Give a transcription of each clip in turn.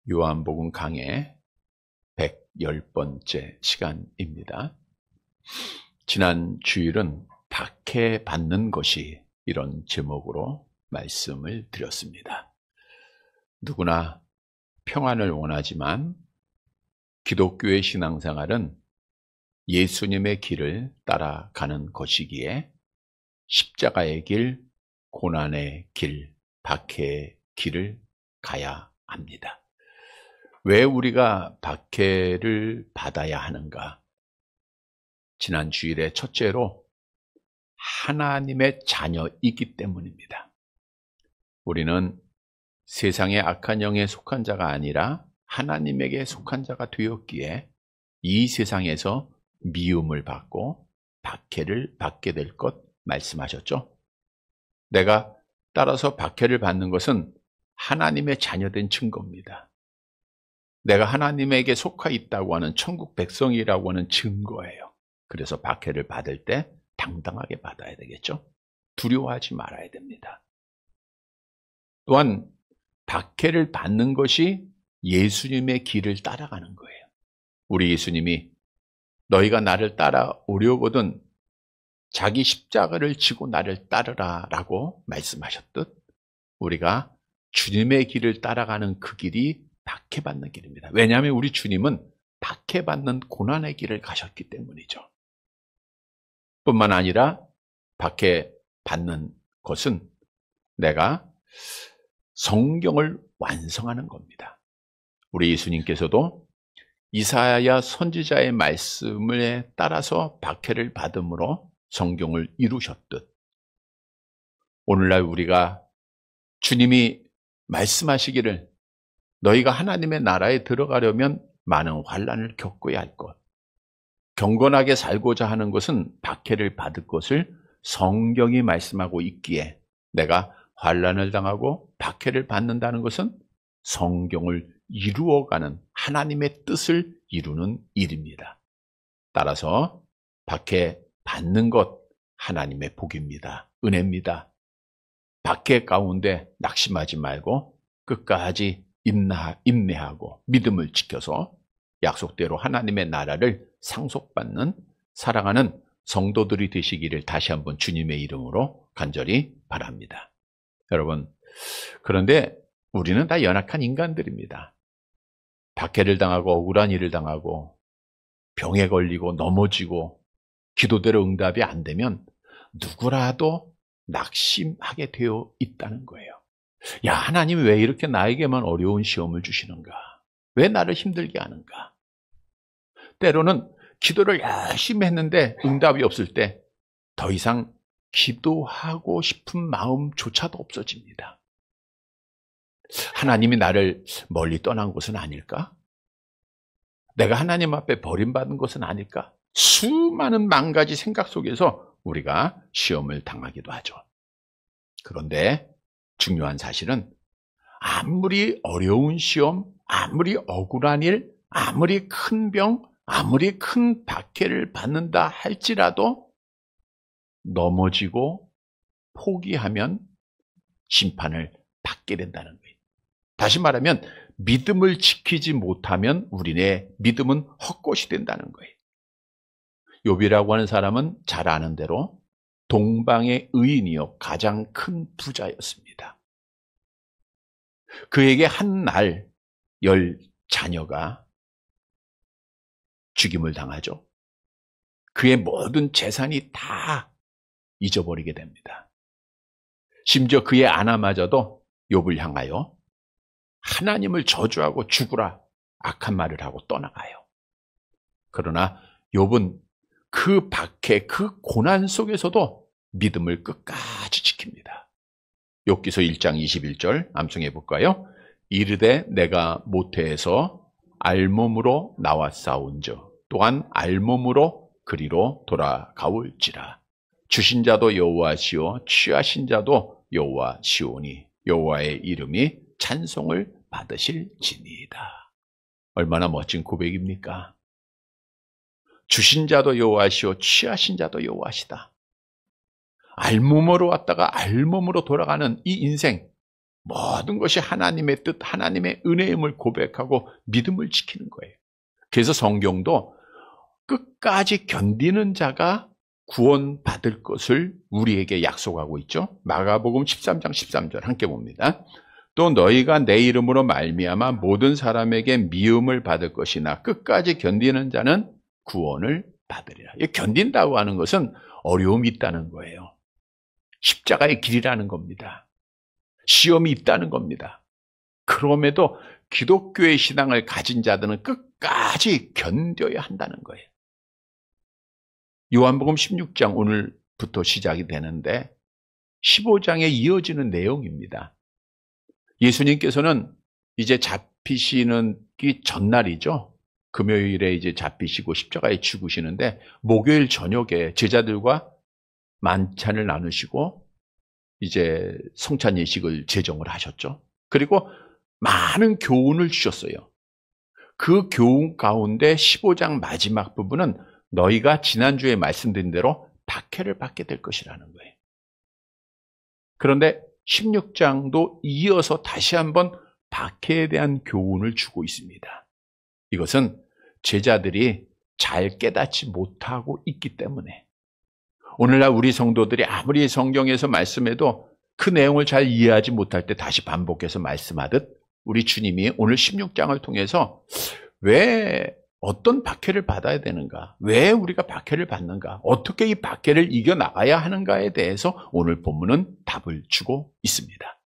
요한복음 강해 110번째 시간입니다. 지난 주일은 박해받는 것이 이런 제목으로 말씀을 드렸습니다. 누구나 평안을 원하지만 기독교의 신앙생활은 예수님의 길을 따라가는 것이기에 십자가의 길, 고난의 길, 박해의 길을 가야 합니다. 왜 우리가 박해를 받아야 하는가? 지난 주일에 첫째로 하나님의 자녀이기 때문입니다. 우리는 세상의 악한 영에 속한 자가 아니라 하나님에게 속한 자가 되었기에 이 세상에서 미움을 받고 박해를 받게 될 것 말씀하셨죠? 내가 따라서 박해를 받는 것은 하나님의 자녀된 증거입니다. 내가 하나님에게 속해 있다고 하는 천국 백성이라고 하는 증거예요. 그래서 박해를 받을 때 당당하게 받아야 되겠죠? 두려워하지 말아야 됩니다. 또한 박해를 받는 것이 예수님의 길을 따라가는 거예요. 우리 예수님이 너희가 나를 따라오려거든 자기 십자가를 지고 나를 따르라 라고 말씀하셨듯 우리가 주님의 길을 따라가는 그 길이 박해받는 길입니다. 왜냐하면 우리 주님은 박해받는 고난의 길을 가셨기 때문이죠. 뿐만 아니라 박해받는 것은 내가 성경을 완성하는 겁니다. 우리 예수님께서도 이사야 선지자의 말씀에 따라서 박해를 받음으로 성경을 이루셨듯 오늘날 우리가 주님이 말씀하시기를 너희가 하나님의 나라에 들어가려면 많은 환난을 겪어야 할 것. 경건하게 살고자 하는 것은 박해를 받을 것을 성경이 말씀하고 있기에 내가 환난을 당하고 박해를 받는다는 것은 성경을 이루어가는 하나님의 뜻을 이루는 일입니다. 따라서 박해 받는 것 하나님의 복입니다. 은혜입니다. 박해 가운데 낙심하지 말고 끝까지 인내하고 믿음을 지켜서 약속대로 하나님의 나라를 상속받는 사랑하는 성도들이 되시기를 다시 한번 주님의 이름으로 간절히 바랍니다. 여러분, 그런데 우리는 다 연약한 인간들입니다. 박해를 당하고 억울한 일을 당하고 병에 걸리고 넘어지고 기도대로 응답이 안 되면 누구라도 낙심하게 되어 있다는 거예요. 야, 하나님 왜 이렇게 나에게만 어려운 시험을 주시는가? 왜 나를 힘들게 하는가? 때로는 기도를 열심히 했는데 응답이 없을 때 더 이상 기도하고 싶은 마음조차도 없어집니다. 하나님이 나를 멀리 떠난 것은 아닐까? 내가 하나님 앞에 버림받은 것은 아닐까? 수많은 만 가지 생각 속에서 우리가 시험을 당하기도 하죠. 그런데 중요한 사실은 아무리 어려운 시험, 아무리 억울한 일, 아무리 큰 병, 아무리 큰 박해를 받는다 할지라도 넘어지고 포기하면 심판을 받게 된다는 거예요. 다시 말하면 믿음을 지키지 못하면 우리의 믿음은 헛것이 된다는 거예요. 욥이라고 하는 사람은 잘 아는 대로 동방의 의인이요 가장 큰 부자였습니다. 그에게 한 날 10 자녀가 죽임을 당하죠. 그의 모든 재산이 다 잊어버리게 됩니다. 심지어 그의 아내마저도 욥을 향하여 하나님을 저주하고 죽으라 악한 말을 하고 떠나가요. 그러나 욥은 그 박해, 그 고난 속에서도 믿음을 끝까지 지킵니다. 욥기서 1장 21절 암송해 볼까요? 이르되 내가 모태에서 알몸으로 나왔사온저 또한 알몸으로 그리로 돌아가올지라. 주신 자도 여호와시오 취하신 자도 여호와시오니 여호와의 이름이 찬송을 받으실지니이다. 얼마나 멋진 고백입니까? 주신 자도 여호와시오 취하신 자도 여호와시다. 알몸으로 왔다가 알몸으로 돌아가는 이 인생, 모든 것이 하나님의 뜻, 하나님의 은혜임을 고백하고 믿음을 지키는 거예요. 그래서 성경도 끝까지 견디는 자가 구원받을 것을 우리에게 약속하고 있죠. 마가복음 13장 13절 함께 봅니다. 또 너희가 내 이름으로 말미암아 모든 사람에게 미움을 받을 것이나 끝까지 견디는 자는 구원을 받으리라. 견딘다고 하는 것은 어려움이 있다는 거예요. 십자가의 길이라는 겁니다. 시험이 있다는 겁니다. 그럼에도 기독교의 신앙을 가진 자들은 끝까지 견뎌야 한다는 거예요. 요한복음 16장 오늘부터 시작이 되는데 15장에 이어지는 내용입니다. 예수님께서는 이제 잡히시는 전날이죠. 금요일에 이제 잡히시고 십자가에 죽으시는데 목요일 저녁에 제자들과 만찬을 나누시고 이제 성찬 예식을 제정을 하셨죠. 그리고 많은 교훈을 주셨어요. 그 교훈 가운데 15장 마지막 부분은 너희가 지난주에 말씀드린 대로 박해를 받게 될 것이라는 거예요. 그런데 16장도 이어서 다시 한번 박해에 대한 교훈을 주고 있습니다. 이것은 제자들이 잘 깨닫지 못하고 있기 때문에 오늘날 우리 성도들이 아무리 성경에서 말씀해도 그 내용을 잘 이해하지 못할 때 다시 반복해서 말씀하듯 우리 주님이 오늘 16장을 통해서 왜 어떤 박해를 받아야 되는가? 왜 우리가 박해를 받는가? 어떻게 이 박해를 이겨나가야 하는가에 대해서 오늘 본문은 답을 주고 있습니다.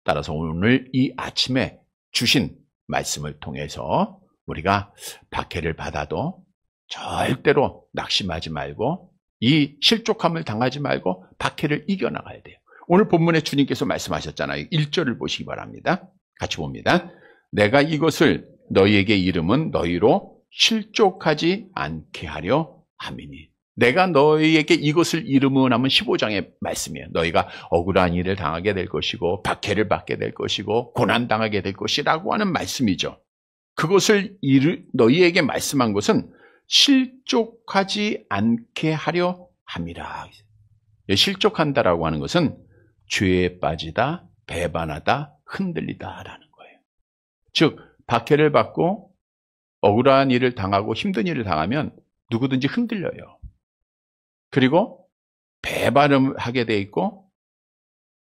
따라서 오늘 이 아침에 주신 말씀을 통해서 우리가 박해를 받아도 절대로 낙심하지 말고 이 실족함을 당하지 말고 박해를 이겨나가야 돼요. 오늘 본문에 주님께서 말씀하셨잖아요. 1절을 보시기 바랍니다. 같이 봅니다. 내가 이것을 너희에게 이름은 너희로 실족하지 않게 하려 함이니. 내가 너희에게 이것을 이름은 하면 15장의 말씀이에요. 너희가 억울한 일을 당하게 될 것이고 박해를 받게 될 것이고 고난당하게 될 것이라고 하는 말씀이죠. 그것을 너희에게 말씀한 것은 실족하지 않게 하려 함이라. 실족한다라고 하는 것은 죄에 빠지다, 배반하다, 흔들리다라는 거예요. 즉 박해를 받고 억울한 일을 당하고 힘든 일을 당하면 누구든지 흔들려요. 그리고 배반을 하게 돼 있고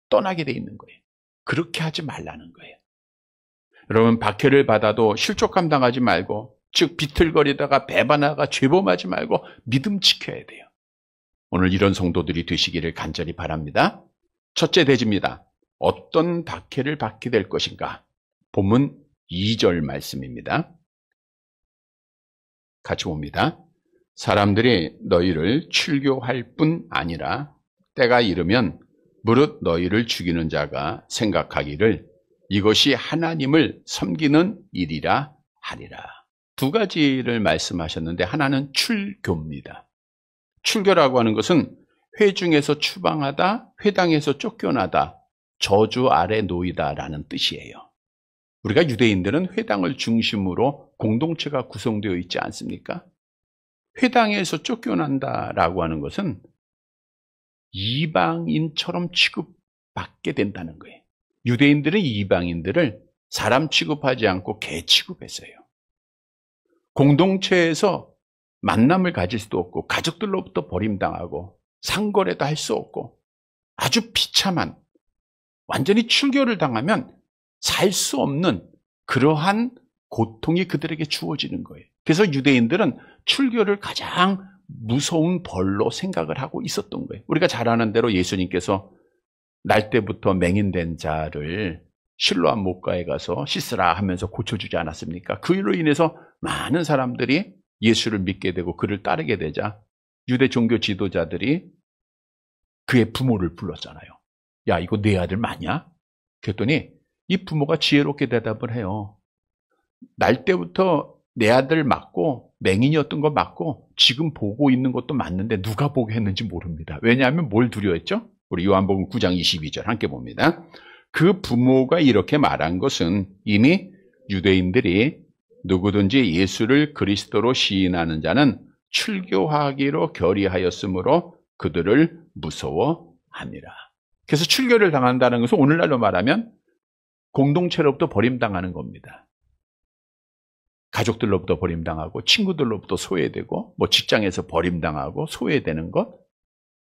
떠나게 돼 있는 거예요. 그렇게 하지 말라는 거예요. 여러분 박해를 받아도 실족감 당하지 말고 즉 비틀거리다가 배반하다가 죄범하지 말고 믿음 지켜야 돼요. 오늘 이런 성도들이 되시기를 간절히 바랍니다. 첫째 대지입니다. 어떤 박해를 받게 될 것인가? 본문 2절 말씀입니다. 같이 봅니다. 사람들이 너희를 출교할 뿐 아니라 때가 이르면 무릇 너희를 죽이는 자가 생각하기를 이것이 하나님을 섬기는 일이라 하리라. 두 가지를 말씀하셨는데 하나는 출교입니다. 출교라고 하는 것은 회중에서 추방하다, 회당에서 쫓겨나다, 저주 아래 놓이다라는 뜻이에요. 우리가 유대인들은 회당을 중심으로 공동체가 구성되어 있지 않습니까? 회당에서 쫓겨난다라고 하는 것은 이방인처럼 취급받게 된다는 거예요. 유대인들은 이방인들을 사람 취급하지 않고 개 취급했어요. 공동체에서 만남을 가질 수도 없고 가족들로부터 버림당하고 상거래도 할 수 없고 아주 비참한 완전히 출교를 당하면 살 수 없는 그러한 고통이 그들에게 주어지는 거예요. 그래서 유대인들은 출교를 가장 무서운 벌로 생각을 하고 있었던 거예요. 우리가 잘 아는 대로 예수님께서 날 때부터 맹인된 자를 실로암 목가에 가서 씻으라 하면서 고쳐주지 않았습니까? 그로 인해서 많은 사람들이 예수를 믿게 되고 그를 따르게 되자 유대 종교 지도자들이 그의 부모를 불렀잖아요. 야, 이거 내 아들 맞냐? 그랬더니 이 부모가 지혜롭게 대답을 해요. 날 때부터 내 아들 맞고 맹인이었던 거 맞고 지금 보고 있는 것도 맞는데 누가 보게 했는지 모릅니다. 왜냐하면 뭘 두려워했죠? 우리 요한복음 9장 22절 함께 봅니다. 그 부모가 이렇게 말한 것은 이미 유대인들이 누구든지 예수를 그리스도로 시인하는 자는 출교하기로 결의하였으므로 그들을 무서워하니라. 그래서 출교를 당한다는 것은 오늘날로 말하면 공동체로부터 버림당하는 겁니다. 가족들로부터 버림당하고 친구들로부터 소외되고 뭐 직장에서 버림당하고 소외되는 것,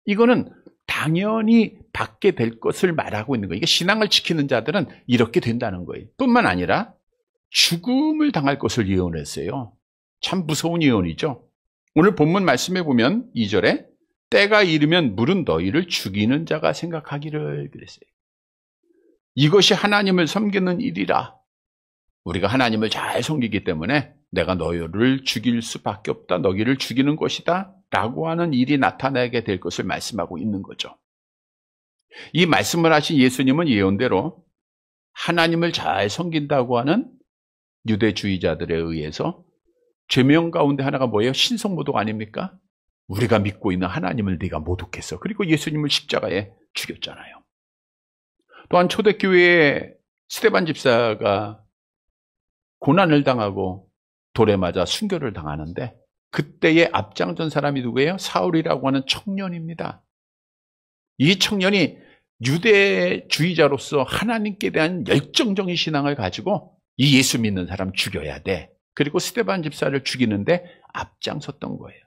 이거는 당연히 받게 될 것을 말하고 있는 거예요. 이게 신앙을 지키는 자들은 이렇게 된다는 거예요. 뿐만 아니라 죽음을 당할 것을 예언했어요. 참 무서운 예언이죠. 오늘 본문 말씀에 보면 2절에 때가 이르면 물은 너희를 죽이는 자가 생각하기를 그랬어요. 이것이 하나님을 섬기는 일이라. 우리가 하나님을 잘 섬기기 때문에 내가 너희를 죽일 수밖에 없다. 너희를 죽이는 것이다. 라고 하는 일이 나타나게 될 것을 말씀하고 있는 거죠. 이 말씀을 하신 예수님은 예언대로 하나님을 잘 섬긴다고 하는 유대주의자들에 의해서 죄명 가운데 하나가 뭐예요? 신성모독 아닙니까? 우리가 믿고 있는 하나님을 네가 모독했어. 그리고 예수님을 십자가에 죽였잖아요. 또한 초대교회의 스데반 집사가 고난을 당하고 돌에 맞아 순교를 당하는데 그때의 앞장선 사람이 누구예요? 사울이라고 하는 청년입니다. 이 청년이 유대주의자로서 하나님께 대한 열정적인 신앙을 가지고 이 예수 믿는 사람 죽여야 돼. 그리고 스데반 집사를 죽이는데 앞장섰던 거예요.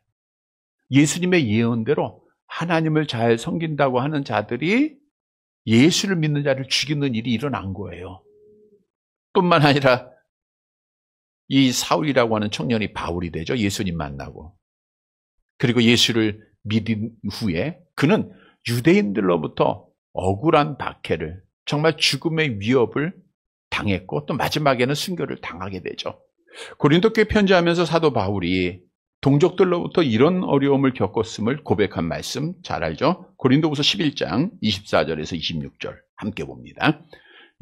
예수님의 예언대로 하나님을 잘 섬긴다고 하는 자들이 예수를 믿는 자를 죽이는 일이 일어난 거예요. 뿐만 아니라 이 사울이라고 하는 청년이 바울이 되죠. 예수님 만나고. 그리고 예수를 믿은 후에 그는 유대인들로부터 억울한 박해를, 정말 죽음의 위협을 당했고 또 마지막에는 순교를 당하게 되죠. 고린도 교회 편지하면서 사도 바울이 동족들로부터 이런 어려움을 겪었음을 고백한 말씀 잘 알죠? 고린도후서 11장 24절에서 26절 함께 봅니다.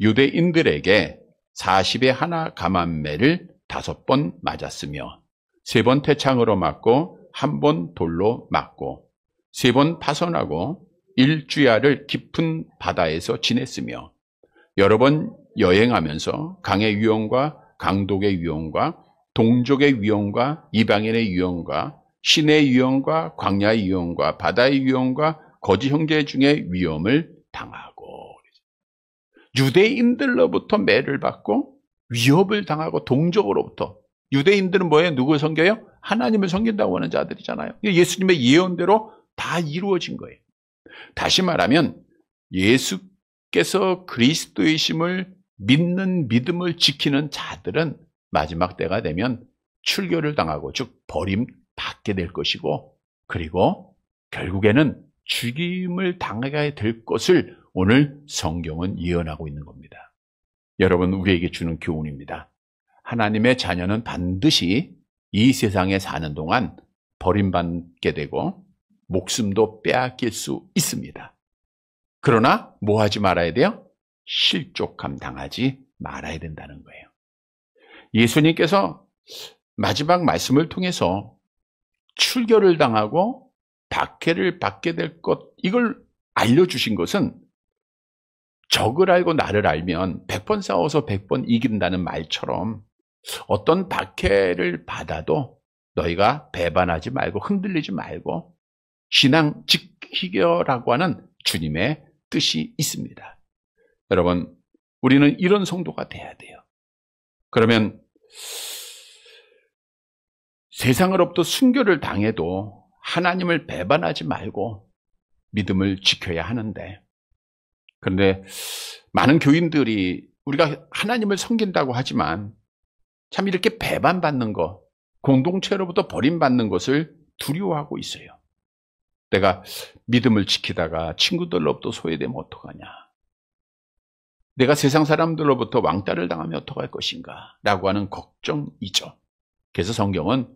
유대인들에게 40에 하나 감암매를 5번 맞았으며 3번 태창으로 맞고 1번 돌로 맞고 3번 파선하고 1주야를 깊은 바다에서 지냈으며 여러 번 여행하면서 강의 위험과 강독의 위험과 동족의 위험과 이방인의 위험과 신의 위험과 광야의 위험과 바다의 위험과 거짓 형제 중의 위험을 당하고 유대인들로부터 매를 받고 위협을 당하고 동족으로부터. 유대인들은 뭐예요? 누구를 섬겨요? 하나님을 섬긴다고 하는 자들이잖아요. 예수님의 예언대로 다 이루어진 거예요. 다시 말하면 예수께서 그리스도이심을 믿는 믿음을 지키는 자들은 마지막 때가 되면 출교를 당하고 즉 버림받게 될 것이고 그리고 결국에는 죽임을 당하게 될 것을 오늘 성경은 예언하고 있는 겁니다. 여러분, 우리에게 주는 교훈입니다. 하나님의 자녀는 반드시 이 세상에 사는 동안 버림받게 되고 목숨도 빼앗길 수 있습니다. 그러나 뭐 하지 말아야 돼요? 실족함 당하지 말아야 된다는 거예요. 예수님께서 마지막 말씀을 통해서 출교를 당하고 박해를 받게 될 것, 이걸 알려주신 것은 적을 알고 나를 알면 100번 싸워서 100번 이긴다는 말처럼 어떤 박해를 받아도 너희가 배반하지 말고 흔들리지 말고 신앙 지키려고 하는 주님의 뜻이 있습니다. 여러분, 우리는 이런 성도가 돼야 돼요. 그러면 세상으로부터 순교를 당해도 하나님을 배반하지 말고 믿음을 지켜야 하는데, 그런데 많은 교인들이 우리가 하나님을 섬긴다고 하지만 참 이렇게 배반받는 것, 공동체로부터 버림받는 것을 두려워하고 있어요. 내가 믿음을 지키다가 친구들로부터 소외되면 어떡하냐? 내가 세상 사람들로부터 왕따를 당하면 어떡할 것인가? 라고 하는 걱정이죠. 그래서 성경은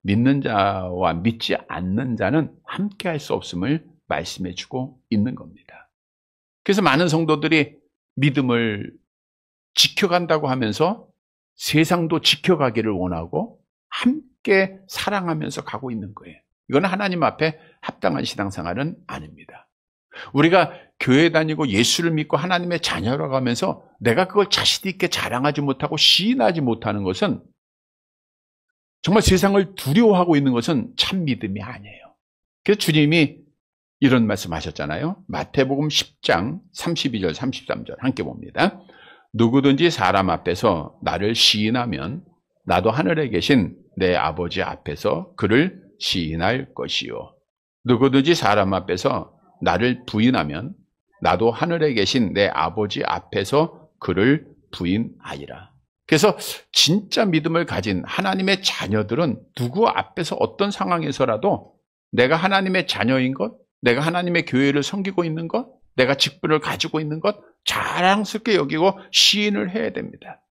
믿는 자와 믿지 않는 자는 함께 할 수 없음을 말씀해 주고 있는 겁니다. 그래서 많은 성도들이 믿음을 지켜간다고 하면서 세상도 지켜가기를 원하고 함께 사랑하면서 가고 있는 거예요. 이건 하나님 앞에 합당한 신앙생활은 아닙니다. 우리가 교회 다니고 예수를 믿고 하나님의 자녀라고 하면서 내가 그걸 자신 있게 자랑하지 못하고 시인하지 못하는 것은 정말 세상을 두려워하고 있는 것은 참 믿음이 아니에요. 그래서 주님이 이런 말씀 하셨잖아요. 마태복음 10장 32절 33절 함께 봅니다. 누구든지 사람 앞에서 나를 시인하면 나도 하늘에 계신 내 아버지 앞에서 그를 시인할 것이요. 누구든지 사람 앞에서 나를 부인하면 나도 하늘에 계신 내 아버지 앞에서 그를 부인하리라. 그래서 진짜 믿음을 가진 하나님의 자녀들은 누구 앞에서 어떤 상황에서라도 내가 하나님의 자녀인 것, 내가 하나님의 교회를 섬기고 있는 것, 내가 직분을 가지고 있는 것 자랑스럽게 여기고 시인을 해야 됩니다.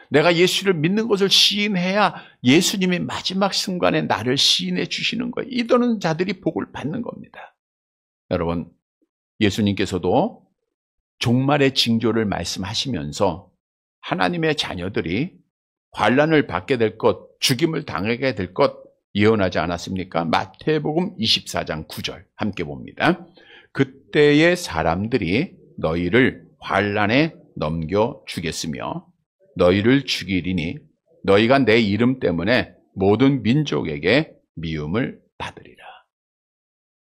내가 예수를 믿는 것을 시인해야 예수님이 마지막 순간에 나를 시인해 주시는 거예요. 이러는 자들이 복을 받는 겁니다. 여러분, 예수님께서도 종말의 징조를 말씀하시면서 하나님의 자녀들이 환난을 받게 될 것, 죽임을 당하게 될 것 예언하지 않았습니까? 마태복음 24장 9절 함께 봅니다. 그때의 사람들이 너희를 환난에 넘겨 주겠으며 너희를 죽이리니 너희가 내 이름 때문에 모든 민족에게 미움을 받으리라.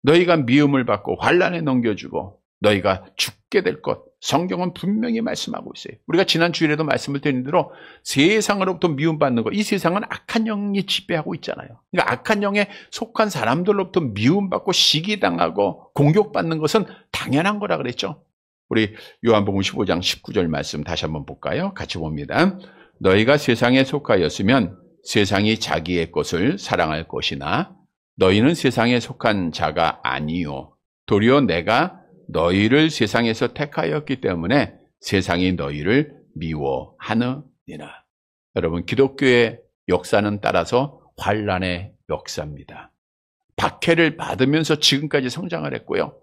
너희가 미움을 받고 환난에 넘겨주고 너희가 죽게 될 것, 성경은 분명히 말씀하고 있어요. 우리가 지난 주일에도 말씀을 드린 대로 세상으로부터 미움받는 것, 이 세상은 악한 영이 지배하고 있잖아요. 그러니까 악한 영에 속한 사람들로부터 미움받고 시기당하고 공격받는 것은 당연한 거라 그랬죠. 우리 요한복음 15장 19절 말씀 다시 한번 볼까요? 같이 봅니다. 너희가 세상에 속하였으면 세상이 자기의 것을 사랑할 것이나 너희는 세상에 속한 자가 아니요 도리어 내가 너희를 세상에서 택하였기 때문에 세상이 너희를 미워하느니라. 여러분, 기독교의 역사는 따라서 환난의 역사입니다. 박해를 받으면서 지금까지 성장을 했고요.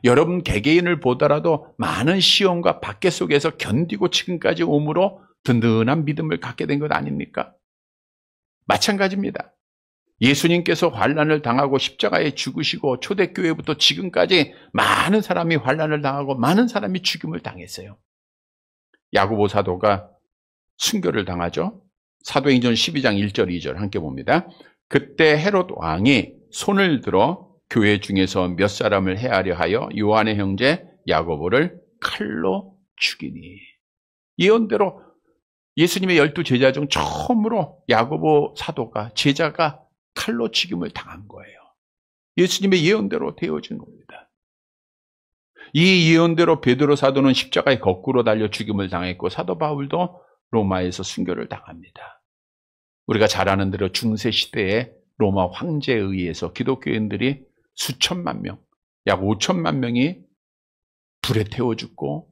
여러분 개개인을 보더라도 많은 시험과 박해 속에서 견디고 지금까지 오므로 든든한 믿음을 갖게 된 것 아닙니까? 마찬가지입니다. 예수님께서 환난을 당하고 십자가에 죽으시고 초대교회부터 지금까지 많은 사람이 환난을 당하고 많은 사람이 죽임을 당했어요. 야고보 사도가 순교를 당하죠. 사도행전 12장 1절 2절 함께 봅니다. 그때 헤롯 왕이 손을 들어 교회 중에서 몇 사람을 해하려 하여 요한의 형제 야고보를 칼로 죽이니. 예언대로 예수님의 12제자 중 처음으로 야고보 사도가 제자가 칼로 죽임을 당한 거예요. 예수님의 예언대로 되어진 겁니다. 이 예언대로 베드로 사도는 십자가에 거꾸로 달려 죽임을 당했고 사도 바울도 로마에서 순교를 당합니다. 우리가 잘 아는 대로 중세시대에 로마 황제에 의해서 기독교인들이 수천만 명, 약 5천만 명이 불에 태워 죽고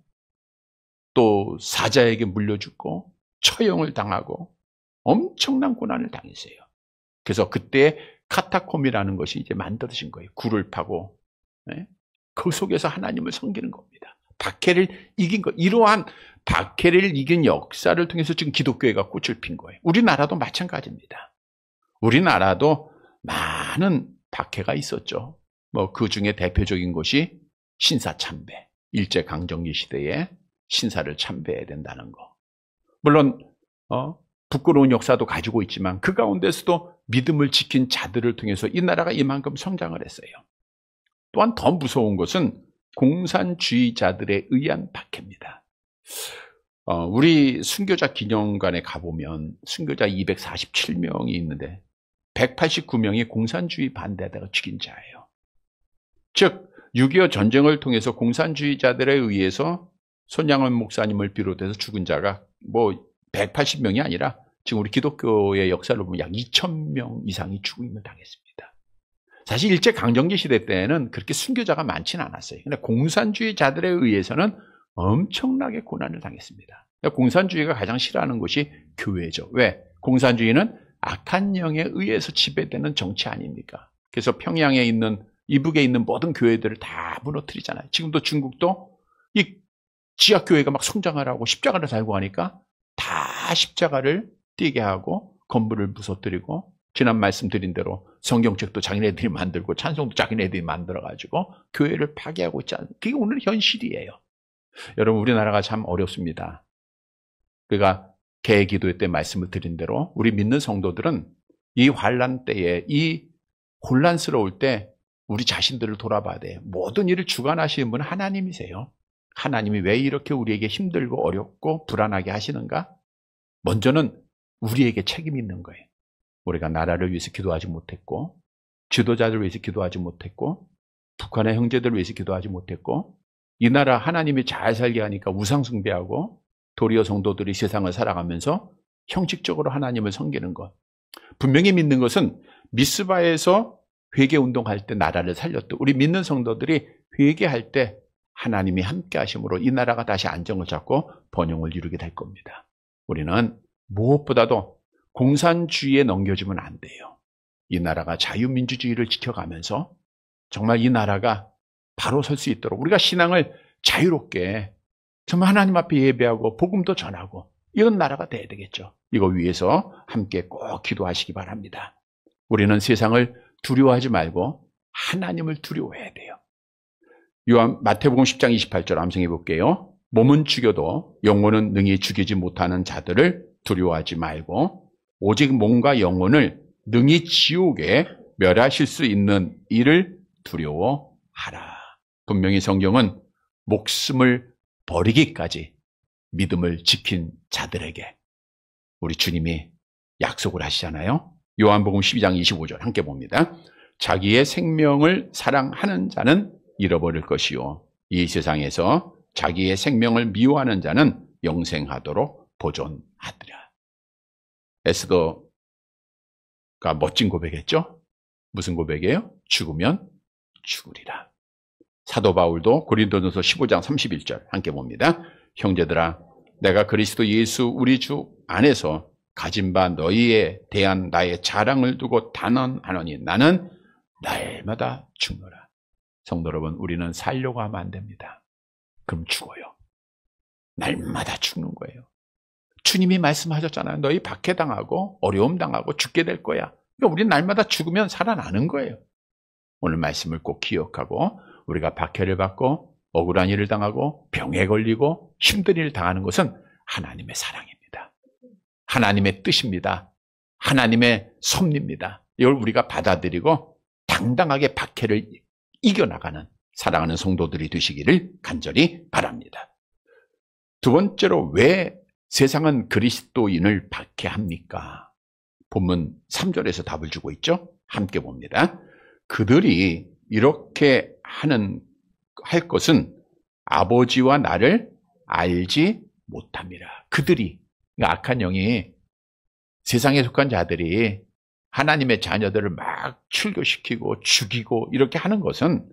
또 사자에게 물려 죽고 처형을 당하고 엄청난 고난을 당했어요. 그래서 그때 카타콤이라는 것이 이제 만들어진 거예요. 굴을 파고 그 속에서 하나님을 섬기는 겁니다. 박해를 이긴 것, 이러한 박해를 이긴 역사를 통해서 지금 기독교회가 꽃을 핀 거예요. 우리나라도 마찬가지입니다. 우리나라도 많은 박해가 있었죠. 그 중에 대표적인 것이 신사참배, 일제강점기 시대에 신사를 참배해야 된다는 거. 물론 부끄러운 역사도 가지고 있지만 그 가운데서도 믿음을 지킨 자들을 통해서 이 나라가 이만큼 성장을 했어요. 또한 더 무서운 것은 공산주의자들에 의한 박해입니다. 우리 순교자 기념관에 가보면 순교자 247명이 있는데 189명이 공산주의 반대하다가 죽인 자예요. 즉 6.25 전쟁을 통해서 공산주의자들에 의해서 손양원 목사님을 비롯해서 죽은 자가 180명이 아니라 지금 우리 기독교의 역사를 보면 약 2,000명 이상이 죽임을 당했습니다. 사실 일제강점기 시대 때에는 그렇게 순교자가 많지는 않았어요. 그런데 공산주의자들에 의해서는 엄청나게 고난을 당했습니다. 공산주의가 가장 싫어하는 것이 교회죠. 왜? 공산주의는 악한 영에 의해서 지배되는 정치 아닙니까? 그래서 평양에 있는, 이북에 있는 모든 교회들을 다 무너뜨리잖아요. 지금도 중국도 이 지하교회가 막 성장을 하고 십자가를 달고 하니까 다 십자가를 띄게 하고 건물을 부서뜨리고, 지난 말씀드린 대로 성경책도 자기네들이 만들고 찬송도 자기네들이 만들어가지고 교회를 파괴하고 있지 않습니까? 그게 오늘 현실이에요. 여러분, 우리나라가 참 어렵습니다. 그러니까 개기도회 때 말씀을 드린 대로 우리 믿는 성도들은 이 환난 때에, 이 혼란스러울 때 우리 자신들을 돌아봐야 돼요. 모든 일을 주관하시는 분은 하나님이세요. 하나님이 왜 이렇게 우리에게 힘들고 어렵고 불안하게 하시는가? 먼저는 우리에게 책임이 있는 거예요. 우리가 나라를 위해서 기도하지 못했고, 지도자들을 위해서 기도하지 못했고, 북한의 형제들을 위해서 기도하지 못했고, 이 나라 하나님이 잘 살게 하니까 우상 숭배하고 도리어 성도들이 세상을 살아가면서 형식적으로 하나님을 섬기는 것. 분명히 믿는 것은 미스바에서 회개운동할 때 나라를 살렸던 우리 믿는 성도들이 회개할 때 하나님이 함께 하심으로 이 나라가 다시 안정을 잡고 번영을 이루게 될 겁니다. 우리는 무엇보다도 공산주의에 넘겨주면 안 돼요. 이 나라가 자유민주주의를 지켜가면서 정말 이 나라가 바로 설 수 있도록 우리가 신앙을 자유롭게 정말 하나님 앞에 예배하고 복음도 전하고 이런 나라가 돼야 되겠죠. 이거 위해서 함께 꼭 기도하시기 바랍니다. 우리는 세상을 두려워하지 말고 하나님을 두려워해야 돼요. 마태복음 10장 28절 암송해 볼게요. 몸은 죽여도 영혼은 능히 죽이지 못하는 자들을 두려워하지 말고 오직 몸과 영혼을 능히 지옥에 멸하실 수 있는 이를 두려워하라. 분명히 성경은 목숨을 버리기까지 믿음을 지킨 자들에게 우리 주님이 약속을 하시잖아요. 요한복음 12장 25절 함께 봅니다. 자기의 생명을 사랑하는 자는 잃어버릴 것이요 이 세상에서 자기의 생명을 미워하는 자는 영생하도록 보존하리라. 에스더가 멋진 고백했죠? 무슨 고백이에요? 죽으면 죽으리라. 사도 바울도 고린도전서 15장 31절 함께 봅니다. 형제들아 내가 그리스도 예수 우리 주 안에서 가진 바 너희에 대한 나의 자랑을 두고 단언하노니 나는 날마다 죽노라. 성도 여러분, 우리는 살려고 하면 안 됩니다. 그럼 죽어요. 날마다 죽는 거예요. 주님이 말씀하셨잖아요. 너희 박해당하고 어려움 당하고 죽게 될 거야. 그러니까 우리는 날마다 죽으면 살아나는 거예요. 오늘 말씀을 꼭 기억하고 우리가 박해를 받고 억울한 일을 당하고 병에 걸리고 힘든 일을 당하는 것은 하나님의 사랑입니다. 하나님의 뜻입니다. 하나님의 섭리입니다. 이걸 우리가 받아들이고 당당하게 박해를 이겨나가는 사랑하는 성도들이 되시기를 간절히 바랍니다. 두 번째로 왜 세상은 그리스도인을 박해합니까? 본문 3절에서 답을 주고 있죠. 함께 봅니다. 그들이 이렇게 할 것은 아버지와 나를 알지 못함이라. 그들이, 그러니까 악한 영이 세상에 속한 자들이 하나님의 자녀들을 막 출교시키고 죽이고 이렇게 하는 것은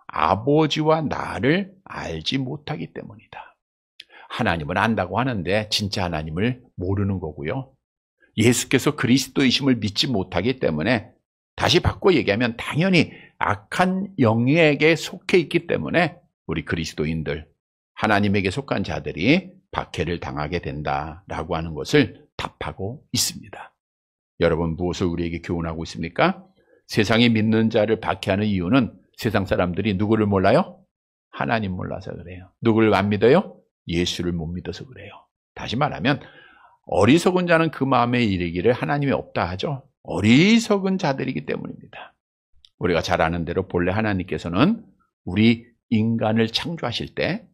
아버지와 나를 알지 못하기 때문이다. 하나님을 안다고 하는데 진짜 하나님을 모르는 거고요. 예수께서 그리스도이심을 믿지 못하기 때문에 다시 바꿔 얘기하면 당연히 악한 영에게 속해 있기 때문에 우리 그리스도인들, 하나님에게 속한 자들이 박해를 당하게 된다라고 하는 것을 답하고 있습니다. 여러분 무엇을 우리에게 교훈하고 있습니까? 세상이 믿는 자를 박해하는 이유는 세상 사람들이 누구를 몰라요? 하나님 몰라서 그래요. 누구를 안 믿어요? 예수를 못 믿어서 그래요. 다시 말하면 어리석은 자는 그 마음에 이르기를 하나님이 없다 하죠. 어리석은 자들이기 때문입니다. 우리가 잘 아는 대로 본래 하나님께서는 우리 인간을 창조하실 때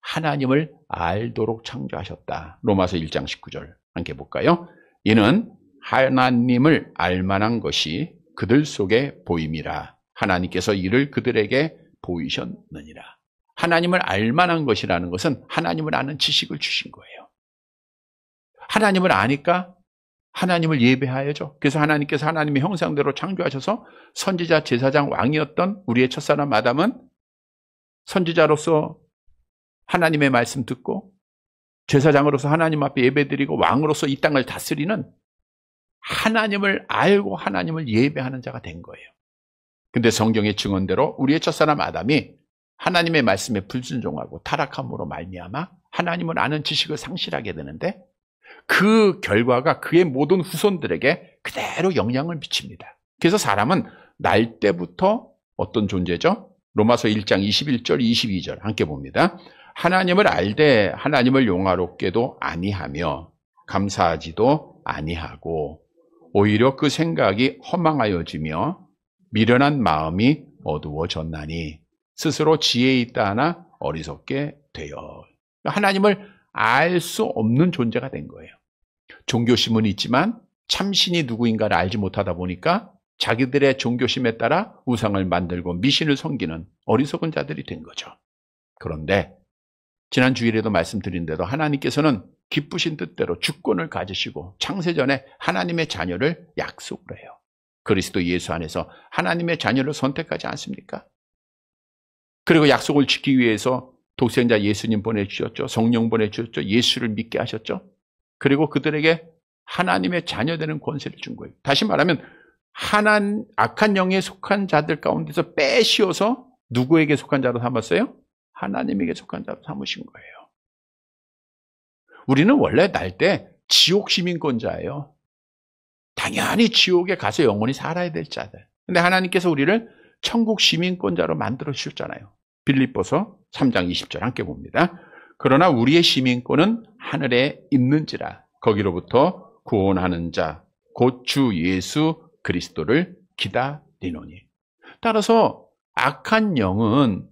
하나님을 알도록 창조하셨다. 로마서 1장 19절 함께 볼까요? 이는 하나님을 알만한 것이 그들 속에 보임이라. 하나님께서 이를 그들에게 보이셨느니라. 하나님을 알만한 것이라는 것은 하나님을 아는 지식을 주신 거예요. 하나님을 아니까 하나님을 예배해야죠. 그래서 하나님께서 하나님의 형상대로 창조하셔서 선지자, 제사장, 왕이었던 우리의 첫사람 아담은 선지자로서 하나님의 말씀 듣고 제사장으로서 하나님 앞에 예배드리고 왕으로서 이 땅을 다스리는 하나님을 알고 하나님을 예배하는 자가 된 거예요. 근데 성경의 증언대로 우리의 첫사람 아담이 하나님의 말씀에 불순종하고 타락함으로 말미암아 하나님을 아는 지식을 상실하게 되는데 그 결과가 그의 모든 후손들에게 그대로 영향을 미칩니다. 그래서 사람은 날 때부터 어떤 존재죠? 로마서 1장 21절 22절 함께 봅니다. 하나님을 알되 하나님을 용화롭게도 아니하며 감사하지도 아니하고 오히려 그 생각이 허망하여지며 미련한 마음이 어두워졌나니 스스로 지혜 있다 하나 어리석게 되어. 하나님을 알 수 없는 존재가 된 거예요. 종교심은 있지만 참신이 누구인가를 알지 못하다 보니까 자기들의 종교심에 따라 우상을 만들고 미신을 섬기는 어리석은 자들이 된 거죠. 그런데 지난 주일에도 말씀드린 대로 하나님께서는 기쁘신 뜻대로 주권을 가지시고 창세전에 하나님의 자녀를 약속을 해요. 그리스도 예수 안에서 하나님의 자녀를 선택하지 않습니까? 그리고 약속을 지키기 위해서 독생자 예수님 보내주셨죠. 성령 보내주셨죠. 예수를 믿게 하셨죠. 그리고 그들에게 하나님의 자녀 되는 권세를 준 거예요. 다시 말하면 악한 영에 속한 자들 가운데서 빼씌워서 누구에게 속한 자로 삼았어요? 하나님에게 속한 자로 삼으신 거예요. 우리는 원래 날 때 지옥 시민권자예요. 당연히 지옥에 가서 영원히 살아야 될 자들. 근데 하나님께서 우리를 천국 시민권자로 만들어 주셨잖아요. 빌립보서 3장 20절 함께 봅니다. 그러나 우리의 시민권은 하늘에 있는지라 거기로부터 구원하는 자 곧 주 예수 그리스도를 기다리노니. 따라서 악한 영은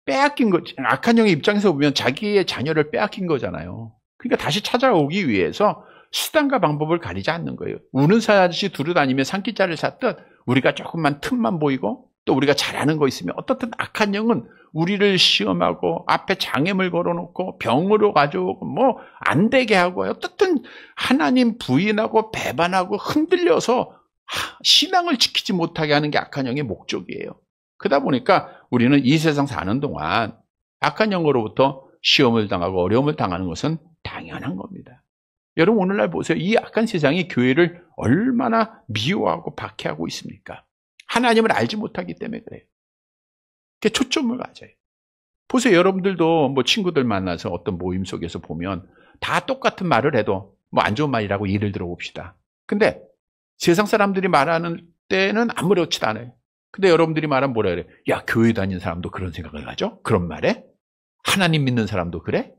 빼앗긴 거, 악한 영의 입장에서 보면 자기의 자녀를 빼앗긴 거잖아요. 그러니까 다시 찾아오기 위해서 수단과 방법을 가리지 않는 거예요. 우는 사듯이 두루다니며 산기자를 샀듯 우리가 조금만 틈만 보이고 또 우리가 잘하는 거 있으면 어떻든 악한 영은 우리를 시험하고 앞에 장애물 걸어놓고 병으로 가져오고 뭐 안 되게 하고 어떻든 하나님 부인하고 배반하고 흔들려서 신앙을 지키지 못하게 하는 게 악한 영의 목적이에요. 그러다 보니까 우리는 이 세상 사는 동안 악한 영으로부터 시험을 당하고 어려움을 당하는 것은 당연한 겁니다. 여러분 오늘날 보세요. 이 악한 세상이 교회를 얼마나 미워하고 박해하고 있습니까? 하나님을 알지 못하기 때문에 그래요. 그게 초점을 가져요. 보세요. 여러분들도 뭐 친구들 만나서 어떤 모임 속에서 보면 다 똑같은 말을 해도 뭐 안 좋은 말이라고 예를 들어 봅시다. 근데 세상 사람들이 말하는 때는 아무렇지도 않아요. 근데 여러분들이 말하면 뭐라 그래요? 야, 교회 다니는 사람도 그런 생각을 하죠? 그런 말에? 하나님 믿는 사람도 그래?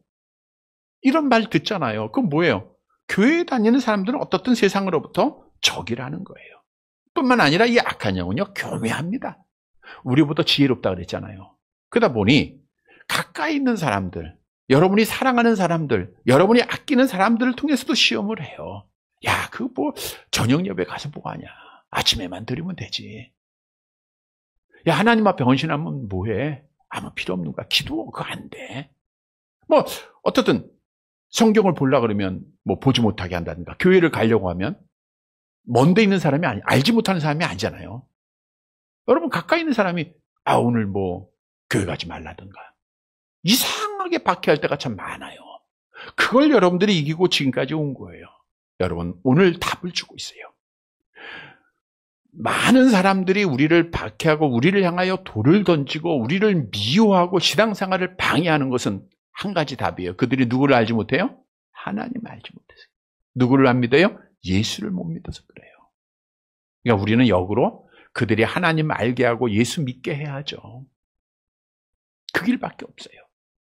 이런 말 듣잖아요. 그건 뭐예요? 교회 다니는 사람들은 어떻든 세상으로부터 적이라는 거예요. 뿐만 아니라 이 악한 영은요, 교묘합니다. 우리보다 지혜롭다 그랬잖아요. 그러다 보니 가까이 있는 사람들, 여러분이 사랑하는 사람들, 여러분이 아끼는 사람들을 통해서도 시험을 해요. 야, 그거 뭐 저녁 예배 가서 뭐 하냐? 아침에만 드리면 되지. 야, 하나님 앞에 헌신하면 뭐해? 아무 필요 없는 거야. 기도 그거 안 돼. 뭐 어떻든 성경을 보려고 그러면 뭐 보지 못하게 한다든가 교회를 가려고 하면 먼데 있는 사람이 알지 못하는 사람이 아니잖아요. 여러분 가까이 있는 사람이 오늘 뭐 교회 가지 말라든가 이상하게 박해할 때가 참 많아요. 그걸 여러분들이 이기고 지금까지 온 거예요. 여러분 오늘 답을 주고 있어요. 많은 사람들이 우리를 박해하고 우리를 향하여 돌을 던지고 우리를 미워하고 신앙생활을 방해하는 것은 한 가지 답이에요. 그들이 누구를 알지 못해요? 하나님을 알지 못해서. 누구를 안 믿어요? 예수를 못 믿어서 그래요. 그러니까 우리는 역으로 그들이 하나님을 알게 하고 예수 믿게 해야죠. 그 길밖에 없어요.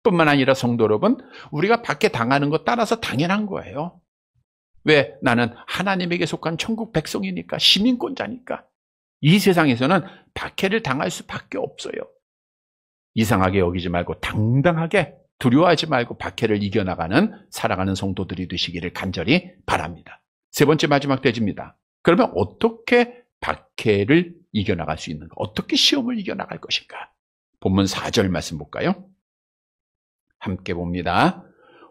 뿐만 아니라 성도 여러분, 우리가 박해 당하는 것 따라서 당연한 거예요. 왜? 나는 하나님에게 속한 천국 백성이니까, 시민권자니까. 이 세상에서는 박해를 당할 수밖에 없어요. 이상하게 여기지 말고 당당하게 두려워하지 말고 박해를 이겨나가는 살아가는 성도들이 되시기를 간절히 바랍니다. 세 번째 마지막 대지입니다. 그러면 어떻게 박해를 이겨나갈 수 있는가? 어떻게 시험을 이겨나갈 것인가? 본문 4절 말씀 볼까요? 함께 봅니다.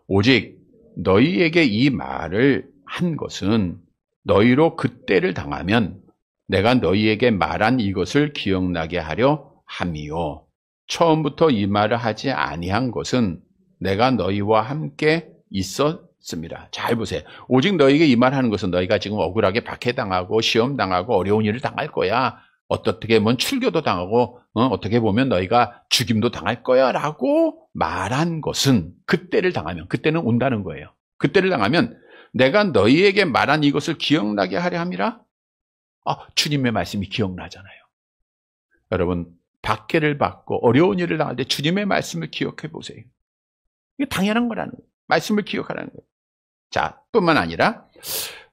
오직 너희에게 이 말을 한 것은 너희로 그때를 당하면 내가 너희에게 말한 이것을 기억나게 하려 함이요. 처음부터 이 말을 하지 아니한 것은 내가 너희와 함께 있었습니다. 잘 보세요. 오직 너희에게 이 말하는 것은 너희가 지금 억울하게 박해당하고 시험당하고 어려운 일을 당할 거야. 어떻게 보면 출교도 당하고 어떻게 보면 너희가 죽임도 당할 거야 라고 말한 것은 그때를 당하면, 그때는 온다는 거예요. 그때를 당하면 내가 너희에게 말한 이것을 기억나게 하려 함이라. 주님의 말씀이 기억나잖아요. 여러분 박해를 받고 어려운 일을 당할 때 주님의 말씀을 기억해 보세요. 이게 당연한 거라는 거예요. 말씀을 기억하라는 거예요. 자, 뿐만 아니라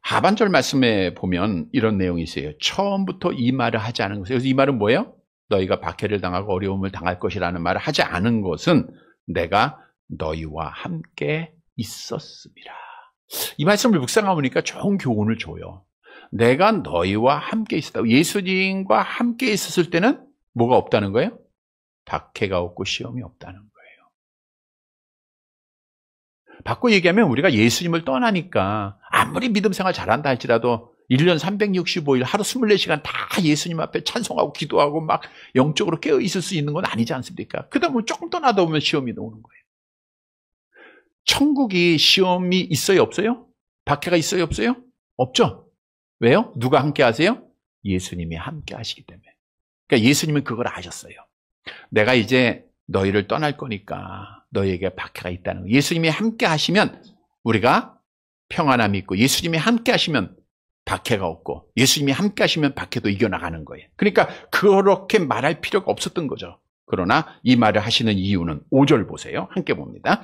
하반절 말씀에 보면 이런 내용이 있어요. 처음부터 이 말을 하지 않은 것이에요. 그래서 이 말은 뭐예요? 너희가 박해를 당하고 어려움을 당할 것이라는 말을 하지 않은 것은 내가 너희와 함께 있었습니다. 이 말씀을 묵상하고 보니까 좋은 교훈을 줘요. 내가 너희와 함께 있었다고. 예수님과 함께 있었을 때는 뭐가 없다는 거예요? 박해가 없고 시험이 없다는 거예요. 바꿔 얘기하면 우리가 예수님을 떠나니까 아무리 믿음 생활 잘한다 할지라도 1년 365일 하루 24시간 다 예수님 앞에 찬송하고 기도하고 막 영적으로 깨어 있을 수 있는 건 아니지 않습니까? 그러다 보면 조금 떠나다 보면 시험이 오는 거예요. 천국이 시험이 있어요, 없어요? 박해가 있어요, 없어요? 없죠? 왜요? 누가 함께 하세요? 예수님이 함께 하시기 때문에. 그러니까 예수님은 그걸 아셨어요. 내가 이제 너희를 떠날 거니까 너희에게 박해가 있다는 거예요. 예수님이 함께 하시면 우리가 평안함이 있고, 예수님이 함께 하시면 박해가 없고, 예수님이 함께 하시면 박해도 이겨나가는 거예요. 그러니까 그렇게 말할 필요가 없었던 거죠. 그러나 이 말을 하시는 이유는 5절 보세요. 함께 봅니다.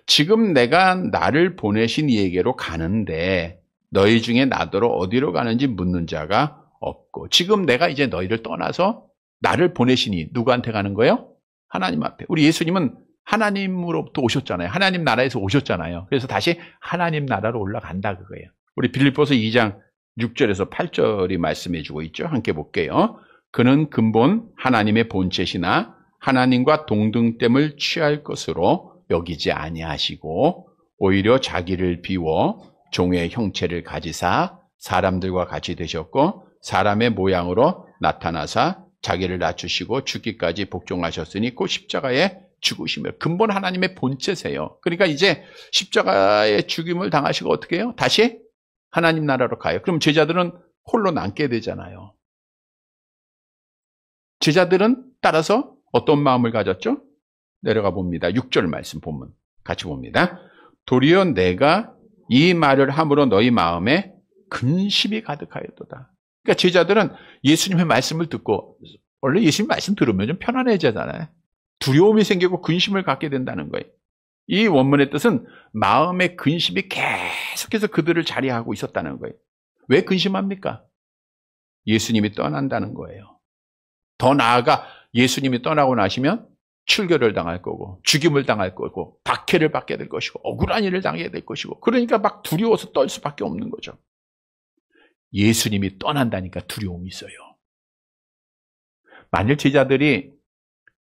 지금 내가 나를 보내신 이에게로 가는데 너희 중에 나더러 어디로 가는지 묻는 자가 없고. 지금 내가 이제 너희를 떠나서 나를 보내시니 누구한테 가는 거예요? 하나님 앞에. 우리 예수님은 하나님으로부터 오셨잖아요. 하나님 나라에서 오셨잖아요. 그래서 다시 하나님 나라로 올라간다 그거예요. 우리 빌립보서 2장 6절에서 8절이 말씀해 주고 있죠. 함께 볼게요. 그는 근본 하나님의 본체시나 하나님과 동등됨을 취할 것으로 여기지 아니하시고 오히려 자기를 비워 종의 형체를 가지사 사람들과 같이 되셨고 사람의 모양으로 나타나사 자기를 낮추시고 죽기까지 복종하셨으니 곧 십자가에 죽으시며. 근본 하나님의 본체세요. 그러니까 이제 십자가에 죽임을 당하시고 어떻게 해요? 다시 하나님 나라로 가요. 그럼 제자들은 홀로 남게 되잖아요. 제자들은 따라서 어떤 마음을 가졌죠? 내려가 봅니다. 6절 말씀 본문 같이 봅니다. 도리어 내가 이 말을 함으로 너희 마음에 근심이 가득하였도다. 그러니까 제자들은 예수님의 말씀을 듣고, 원래 예수님 말씀 들으면 좀 편안해지잖아요. 두려움이 생기고 근심을 갖게 된다는 거예요. 이 원문의 뜻은 마음의 근심이 계속해서 그들을 자리하고 있었다는 거예요. 왜 근심합니까? 예수님이 떠난다는 거예요. 더 나아가 예수님이 떠나고 나시면 출교를 당할 거고 죽임을 당할 거고 박해를 받게 될 것이고 억울한 일을 당하게 될 것이고, 그러니까 막 두려워서 떨 수밖에 없는 거죠. 예수님이 떠난다니까 두려움이 있어요. 만일 제자들이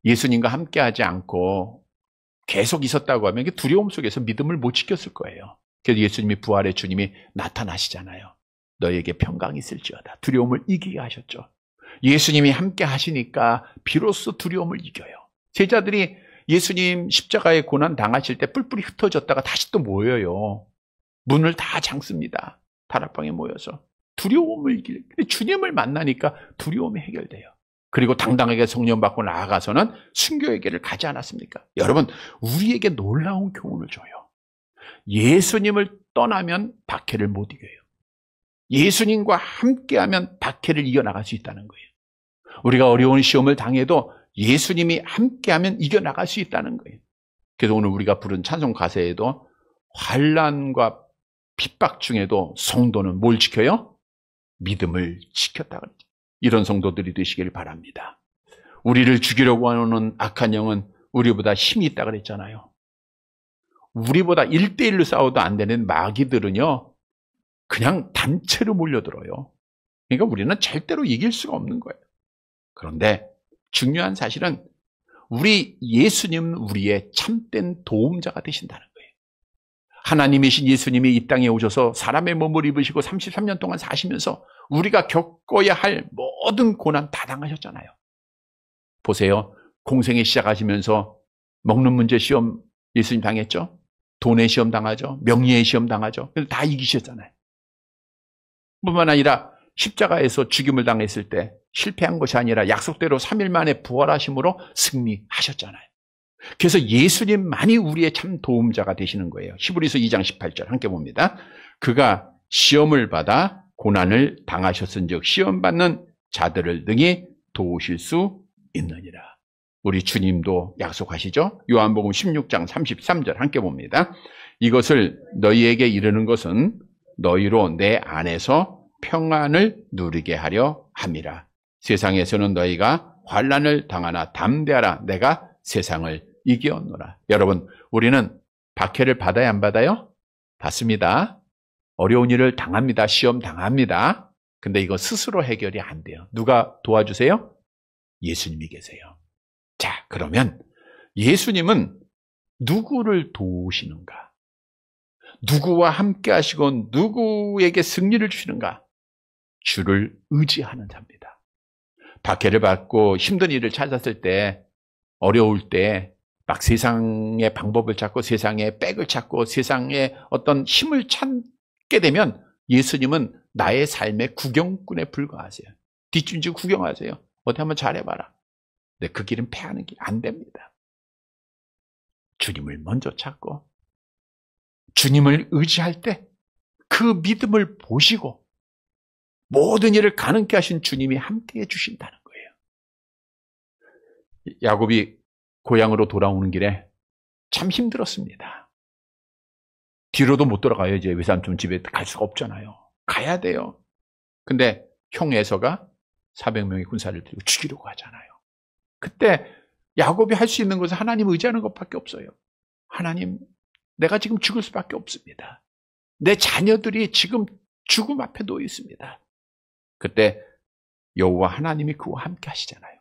예수님과 함께하지 않고 계속 있었다고 하면 두려움 속에서 믿음을 못 지켰을 거예요. 그래서 예수님이 부활의 주님이 나타나시잖아요. 너에게 평강이 있을지어다. 두려움을 이기게 하셨죠. 예수님이 함께 하시니까 비로소 두려움을 이겨요. 제자들이 예수님 십자가의 고난 당하실 때 뿔뿔이 흩어졌다가 다시 또 모여요. 문을 다 잠습니다. 다락방에 모여서 두려움을 이길. 주님을 만나니까 두려움이 해결돼요. 그리고 당당하게 성령 받고 나아가서는 순교의 길을 가지 않았습니까? 여러분, 우리에게 놀라운 교훈을 줘요. 예수님을 떠나면 박해를 못 이겨요. 예수님과 함께하면 박해를 이겨나갈 수 있다는 거예요. 우리가 어려운 시험을 당해도 예수님이 함께하면 이겨나갈 수 있다는 거예요. 그래서 오늘 우리가 부른 찬송 가사에도 환난과 핍박 중에도 성도는 뭘 지켜요? 믿음을 지켰다 그러죠. 이런 성도들이 되시길 바랍니다. 우리를 죽이려고 하는 악한 영은 우리보다 힘이 있다 그랬잖아요. 우리보다 1대1로 싸워도 안 되는 마귀들은요, 그냥 단체로 몰려들어요. 그러니까 우리는 절대로 이길 수가 없는 거예요. 그런데 중요한 사실은 우리 예수님은 우리의 참된 도움자가 되신다는 거예요. 하나님이신 예수님이 이 땅에 오셔서 사람의 몸을 입으시고 33년 동안 사시면서 우리가 겪어야 할 모든 고난 다 당하셨잖아요. 보세요. 공생애 시작하시면서 먹는 문제 시험 예수님 당했죠? 돈의 시험 당하죠? 명예의 시험 당하죠? 그래서 다 이기셨잖아요. 뿐만 아니라 십자가에서 죽임을 당했을 때 실패한 것이 아니라 약속대로 3일 만에 부활하심으로 승리하셨잖아요. 그래서 예수님만이 우리의 참 도움자가 되시는 거예요. 히브리서 2장 18절 함께 봅니다. 그가 시험을 받아 고난을 당하셨은즉 시험받는 자들을 능히 도우실 수 있느니라. 우리 주님도 약속하시죠. 요한복음 16장 33절 함께 봅니다. 이것을 너희에게 이르는 것은 너희로 내 안에서 평안을 누리게 하려 함이라. 세상에서는 너희가 환난을 당하나 담대하라. 내가 세상을 이기었노라. 여러분, 우리는 박해를 받아야 안 받아요? 받습니다. 어려운 일을 당합니다. 시험 당합니다. 근데 이거 스스로 해결이 안 돼요. 누가 도와주세요? 예수님이 계세요. 자, 그러면 예수님은 누구를 도우시는가? 누구와 함께 하시고 누구에게 승리를 주시는가? 주를 의지하는 자입니다. 박해를 받고 힘든 일을 찾았을 때, 어려울 때 막 세상의 방법을 찾고 세상의 백을 찾고 세상의 어떤 힘을 찾게 되면 예수님은 나의 삶의 구경꾼에 불과하세요. 뒷짐지고 구경하세요. 어디 한번 잘해봐라. 근데 그 길은 패하는 길 안 됩니다. 주님을 먼저 찾고 주님을 의지할 때 그 믿음을 보시고 모든 일을 가능케 하신 주님이 함께해 주신다는 거예요. 야곱이 고향으로 돌아오는 길에 참 힘들었습니다. 뒤로도 못 돌아가요. 이제 외삼촌 집에 갈 수가 없잖아요. 가야 돼요. 근데 형 에서가 400명의 군사를 들고 죽이려고 하잖아요. 그때 야곱이 할 수 있는 것은 하나님 의지하는 것밖에 없어요. 하나님, 내가 지금 죽을 수밖에 없습니다. 내 자녀들이 지금 죽음 앞에 놓여 있습니다. 그때 여호와 하나님이 그와 함께 하시잖아요.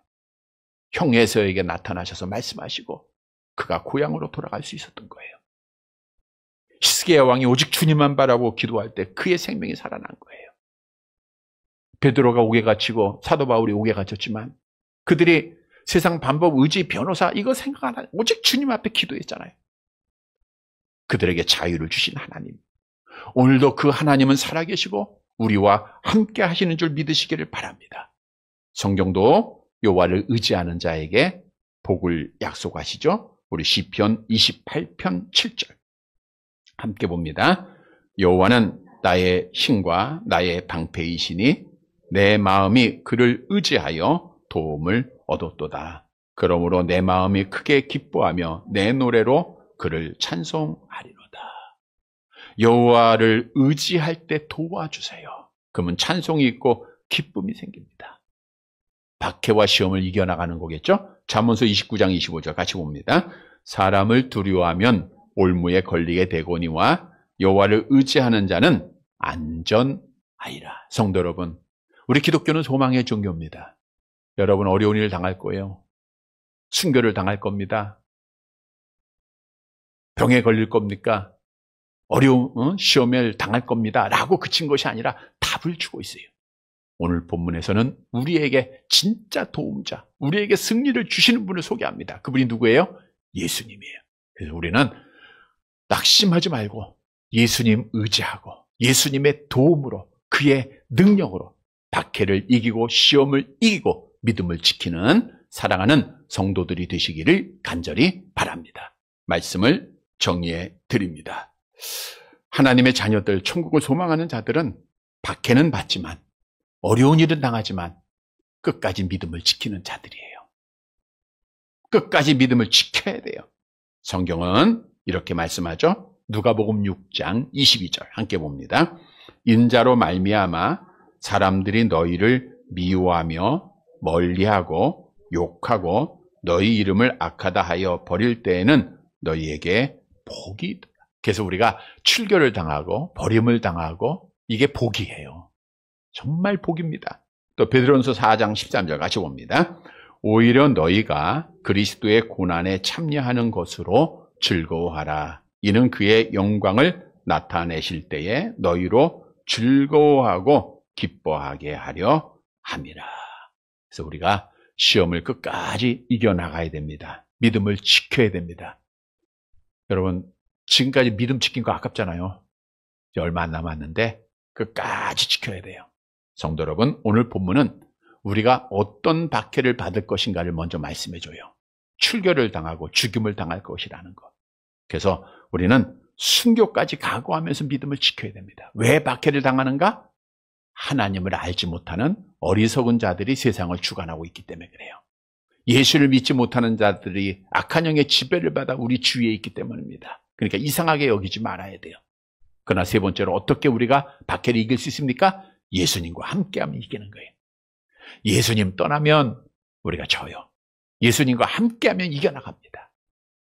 형 에서에게 나타나셔서 말씀하시고 그가 고향으로 돌아갈 수 있었던 거예요. 히스기야 왕이 오직 주님만 바라보고 기도할 때 그의 생명이 살아난 거예요. 베드로가 옥에 갇히고 사도 바울이 옥에 갇혔지만 그들이 세상 방법, 의지, 변호사 이거 생각 안 하고 오직 주님 앞에 기도했잖아요. 그들에게 자유를 주신 하나님. 오늘도 그 하나님은 살아계시고 우리와 함께 하시는 줄 믿으시기를 바랍니다. 성경도 여호와를 의지하는 자에게 복을 약속하시죠. 우리 시편 28편 7절 함께 봅니다. 여호와는 나의 힘과 나의 방패이시니 내 마음이 그를 의지하여 도움을 얻었도다. 그러므로 내 마음이 크게 기뻐하며 내 노래로 그를 찬송하리로다. 여호와를 의지할 때 도와주세요. 그러면 찬송이 있고 기쁨이 생깁니다. 박해와 시험을 이겨나가는 거겠죠? 잠언서 29장 25절 같이 봅니다. 사람을 두려워하면 올무에 걸리게 되거니와 여호와를 의지하는 자는 안전하리라. 성도 여러분, 우리 기독교는 소망의 종교입니다. 여러분 어려운 일을 당할 거예요. 순교를 당할 겁니다. 병에 걸릴 겁니까? 어려운 시험을 당할 겁니다. 라고 그친 것이 아니라 답을 주고 있어요. 오늘 본문에서는 우리에게 진짜 도움자, 우리에게 승리를 주시는 분을 소개합니다. 그분이 누구예요? 예수님이에요. 그래서 우리는 낙심하지 말고 예수님 의지하고 예수님의 도움으로 그의 능력으로 박해를 이기고 시험을 이기고 믿음을 지키는 사랑하는 성도들이 되시기를 간절히 바랍니다. 말씀을 정리해 드립니다. 하나님의 자녀들, 천국을 소망하는 자들은 박해는 받지만 어려운 일은 당하지만 끝까지 믿음을 지키는 자들이에요. 끝까지 믿음을 지켜야 돼요. 성경은 이렇게 말씀하죠. 누가복음 6장 22절 함께 봅니다. 인자로 말미암아 사람들이 너희를 미워하며 멀리하고 욕하고 너희 이름을 악하다 하여 버릴 때에는 너희에게 복이 있다. 그래서 우리가 출교를 당하고 버림을 당하고 이게 복이에요. 정말 복입니다. 또 베드로전서 4장 13절 같이 봅니다. 오히려 너희가 그리스도의 고난에 참여하는 것으로 즐거워하라. 이는 그의 영광을 나타내실 때에 너희로 즐거워하고 기뻐하게 하려 함이라. 그래서 우리가 시험을 끝까지 이겨나가야 됩니다. 믿음을 지켜야 됩니다. 여러분 지금까지 믿음 지킨 거 아깝잖아요. 이제 얼마 안 남았는데 끝까지 지켜야 돼요. 성도 여러분, 오늘 본문은 우리가 어떤 박해를 받을 것인가를 먼저 말씀해줘요. 출교를 당하고 죽임을 당할 것이라는 것. 그래서 우리는 순교까지 각오하면서 믿음을 지켜야 됩니다. 왜 박해를 당하는가? 하나님을 알지 못하는 어리석은 자들이 세상을 주관하고 있기 때문에 그래요. 예수를 믿지 못하는 자들이 악한 영의 지배를 받아 우리 주위에 있기 때문입니다. 그러니까 이상하게 여기지 말아야 돼요. 그러나 세 번째로 어떻게 우리가 박해를 이길 수 있습니까? 예수님과 함께하면 이기는 거예요. 예수님 떠나면 우리가 져요. 예수님과 함께하면 이겨나갑니다.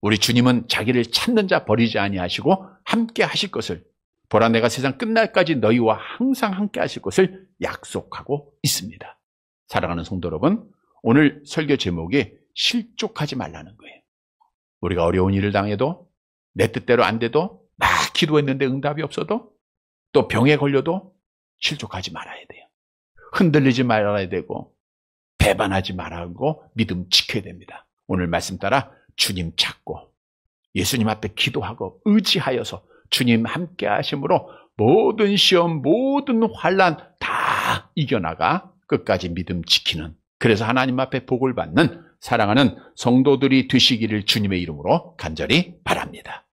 우리 주님은 자기를 찾는 자 버리지 아니하시고 함께 하실 것을, 보라 내가 세상 끝날까지 너희와 항상 함께 하실 것을 약속하고 있습니다. 사랑하는 성도 여러분, 오늘 설교 제목이 실족하지 말라는 거예요. 우리가 어려운 일을 당해도, 내 뜻대로 안 돼도, 막 기도했는데 응답이 없어도, 또 병에 걸려도 실족하지 말아야 돼요. 흔들리지 말아야 되고 배반하지 말고 믿음 지켜야 됩니다. 오늘 말씀 따라 주님 찾고 예수님 앞에 기도하고 의지하여서 주님 함께 하심으로 모든 시험, 모든 환난 다 이겨나가 끝까지 믿음 지키는, 그래서 하나님 앞에 복을 받는 사랑하는 성도들이 되시기를 주님의 이름으로 간절히 바랍니다.